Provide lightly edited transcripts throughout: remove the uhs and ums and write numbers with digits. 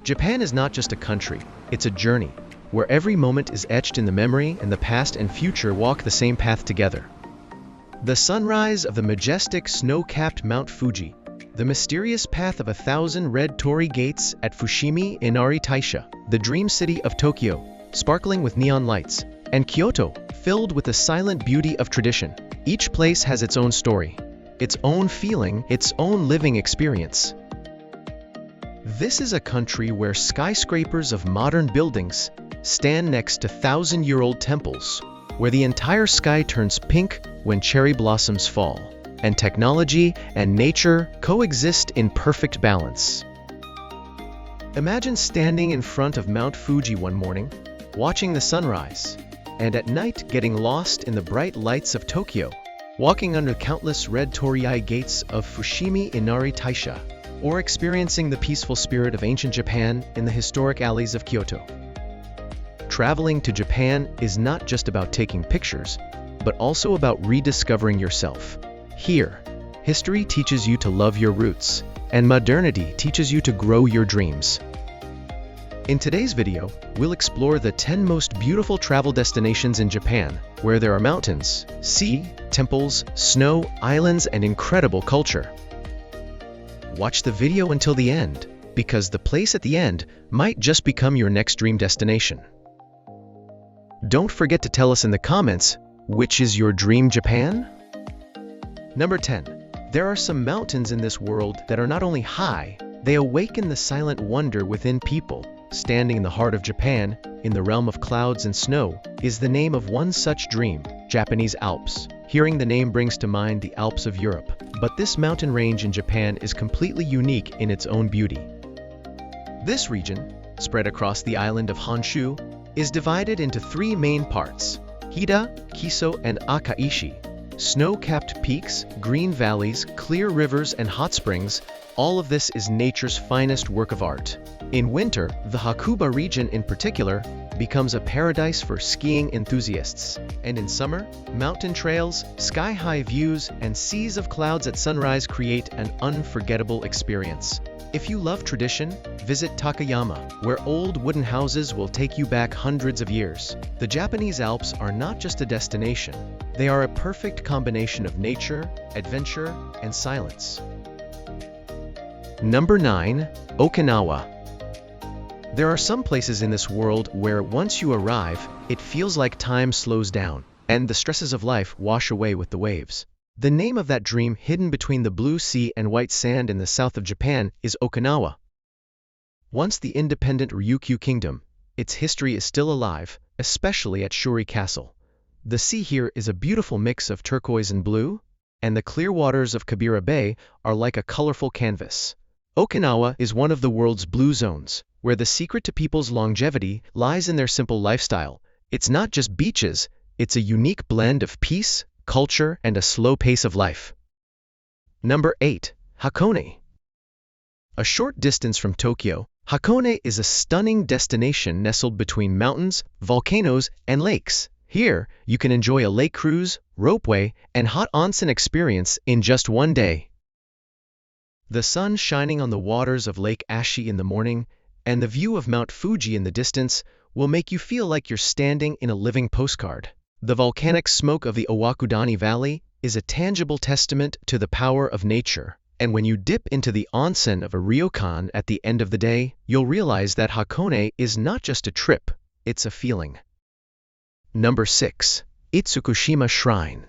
Japan is not just a country, it's a journey, where every moment is etched in the memory and the past and future walk the same path together. The sunrise of the majestic snow-capped Mount Fuji, the mysterious path of 1,000 red torii gates at Fushimi Inari Taisha, the dream city of Tokyo, sparkling with neon lights, and Kyoto, filled with the silent beauty of tradition. Each place has its own story, its own feeling, its own living experience. This is a country where skyscrapers of modern buildings stand next to thousand-year-old temples, where the entire sky turns pink when cherry blossoms fall, and technology and nature coexist in perfect balance. Imagine standing in front of Mount Fuji one morning, watching the sunrise, and at night getting lost in the bright lights of Tokyo, walking under countless red torii gates of Fushimi Inari Taisha, or experiencing the peaceful spirit of ancient Japan in the historic alleys of Kyoto. Traveling to Japan is not just about taking pictures, but also about rediscovering yourself. Here, history teaches you to love your roots, and modernity teaches you to grow your dreams. In today's video, we'll explore the 10 most beautiful travel destinations in Japan, where there are mountains, sea, temples, snow, islands, and incredible culture. Watch the video until the end, because the place at the end might just become your next dream destination. Don't forget to tell us in the comments, which is your dream Japan? Number 10. There are some mountains in this world that are not only high, they awaken the silent wonder within people. Standing in the heart of Japan, in the realm of clouds and snow, is the name of one such dream, Japanese Alps. Hearing the name brings to mind the Alps of Europe, but this mountain range in Japan is completely unique in its own beauty. This region, spread across the island of Honshu, is divided into 3 main parts: Hida, Kiso, and Akaishi. Snow-capped peaks, green valleys, clear rivers, and hot springs, all of this is nature's finest work of art. In winter, the Hakuba region in particular becomes a paradise for skiing enthusiasts. And in summer, mountain trails, sky-high views, and seas of clouds at sunrise create an unforgettable experience. If you love tradition, visit Takayama, where old wooden houses will take you back hundreds of years. The Japanese Alps are not just a destination, they are a perfect combination of nature, adventure, and silence. Number 9. Okinawa. There are some places in this world where once you arrive, it feels like time slows down, and the stresses of life wash away with the waves. The name of that dream hidden between the blue sea and white sand in the south of Japan is Okinawa. Once the independent Ryukyu Kingdom, its history is still alive, especially at Shuri Castle. The sea here is a beautiful mix of turquoise and blue, and the clear waters of Kabira Bay are like a colorful canvas. Okinawa is one of the world's blue zones, where the secret to people's longevity lies in their simple lifestyle. It's not just beaches, it's a unique blend of peace, culture, and a slow pace of life. Number 8. Hakone. A short distance from Tokyo, Hakone is a stunning destination nestled between mountains, volcanoes, and lakes. Here, you can enjoy a lake cruise, ropeway, and hot onsen experience in just one day. The sun shining on the waters of Lake Ashi in the morning, and the view of Mount Fuji in the distance will make you feel like you're standing in a living postcard. The volcanic smoke of the Owakudani Valley is a tangible testament to the power of nature, and when you dip into the onsen of a ryokan at the end of the day, you'll realize that Hakone is not just a trip, it's a feeling. Number 6. Itsukushima Shrine.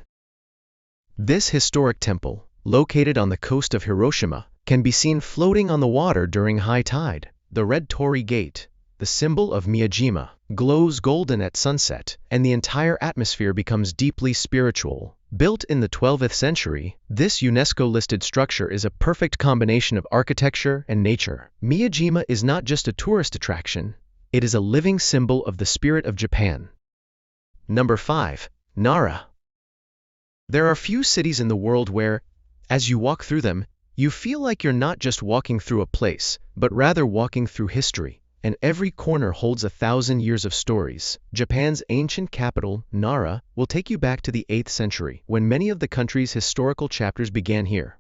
This historic temple, located on the coast of Hiroshima, can be seen floating on the water during high tide. The red torii gate, the symbol of Miyajima, glows golden at sunset, and the entire atmosphere becomes deeply spiritual. Built in the 12th century, this UNESCO-listed structure is a perfect combination of architecture and nature. Miyajima is not just a tourist attraction, it is a living symbol of the spirit of Japan. Number 5. Nara. There are few cities in the world where, as you walk through them, you feel like you're not just walking through a place, but rather walking through history, and every corner holds 1,000 years of stories. Japan's ancient capital, Nara, will take you back to the 8th century, when many of the country's historical chapters began here.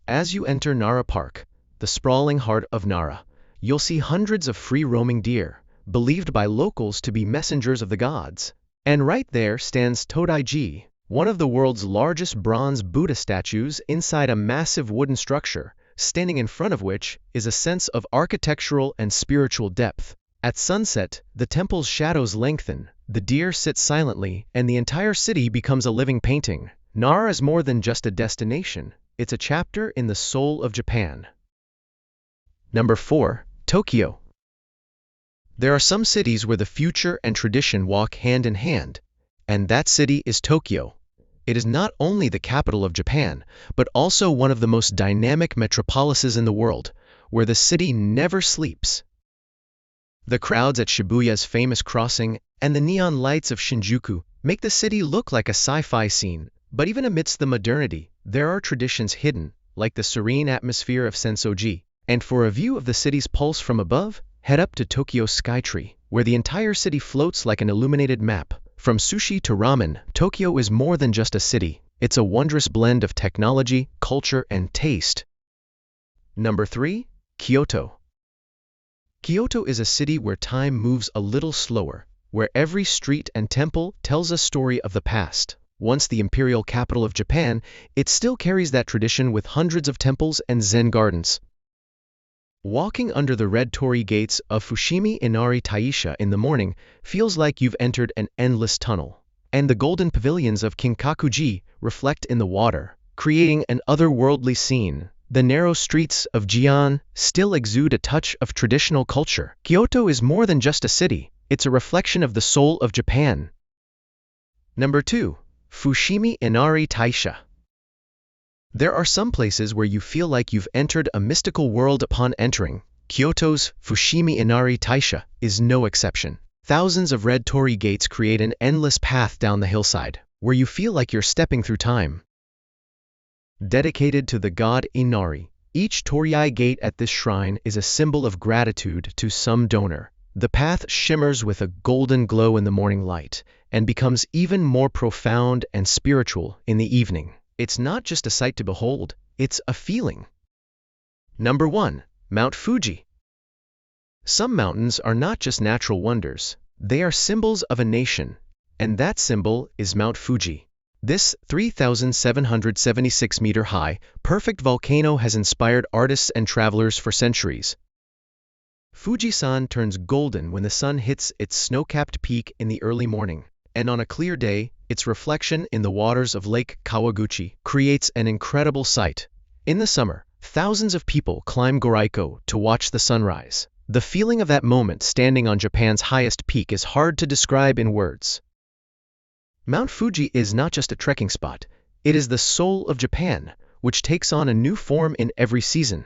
As you enter Nara Park, the sprawling heart of Nara, you'll see hundreds of free-roaming deer, believed by locals to be messengers of the gods. And right there stands Todaiji, one of the world's largest bronze Buddha statues inside a massive wooden structure, standing in front of which is a sense of architectural and spiritual depth. At sunset, the temple's shadows lengthen, the deer sit silently, and the entire city becomes a living painting. Nara is more than just a destination, it's a chapter in the soul of Japan. Number 4. Tokyo. There are some cities where the future and tradition walk hand in hand, and that city is Tokyo. It is not only the capital of Japan, but also one of the most dynamic metropolises in the world, where the city never sleeps. The crowds at Shibuya's famous crossing and the neon lights of Shinjuku make the city look like a sci-fi scene, but even amidst the modernity, there are traditions hidden, like the serene atmosphere of Sensoji. And for a view of the city's pulse from above, head up to Tokyo's Skytree, where the entire city floats like an illuminated map. From sushi to ramen, Tokyo is more than just a city. It's a wondrous blend of technology, culture, and taste. Number 3. Kyoto. Kyoto is a city where time moves a little slower, where every street and temple tells a story of the past. Once the imperial capital of Japan, it still carries that tradition with hundreds of temples and Zen gardens. Walking under the red torii gates of Fushimi Inari Taisha in the morning feels like you've entered an endless tunnel, and the golden pavilions of Kinkakuji reflect in the water, creating an otherworldly scene. The narrow streets of Gion still exude a touch of traditional culture. Kyoto is more than just a city, it's a reflection of the soul of Japan. Number 2. Fushimi Inari Taisha. There are some places where you feel like you've entered a mystical world upon entering. Kyoto's Fushimi Inari Taisha is no exception. Thousands of red torii gates create an endless path down the hillside, where you feel like you're stepping through time. Dedicated to the god Inari, each torii gate at this shrine is a symbol of gratitude to some donor. The path shimmers with a golden glow in the morning light, and becomes even more profound and spiritual in the evening. It's not just a sight to behold, it's a feeling. Number 1. Mount Fuji. Some mountains are not just natural wonders, they are symbols of a nation, and that symbol is Mount Fuji. This 3,776-meter-high, perfect volcano has inspired artists and travelers for centuries. Fujisan turns golden when the sun hits its snow-capped peak in the early morning, and on a clear day, its reflection in the waters of Lake Kawaguchi creates an incredible sight. In the summer, thousands of people climb Goraiko to watch the sunrise. The feeling of that moment standing on Japan's highest peak is hard to describe in words. Mount Fuji is not just a trekking spot, it is the soul of Japan, which takes on a new form in every season.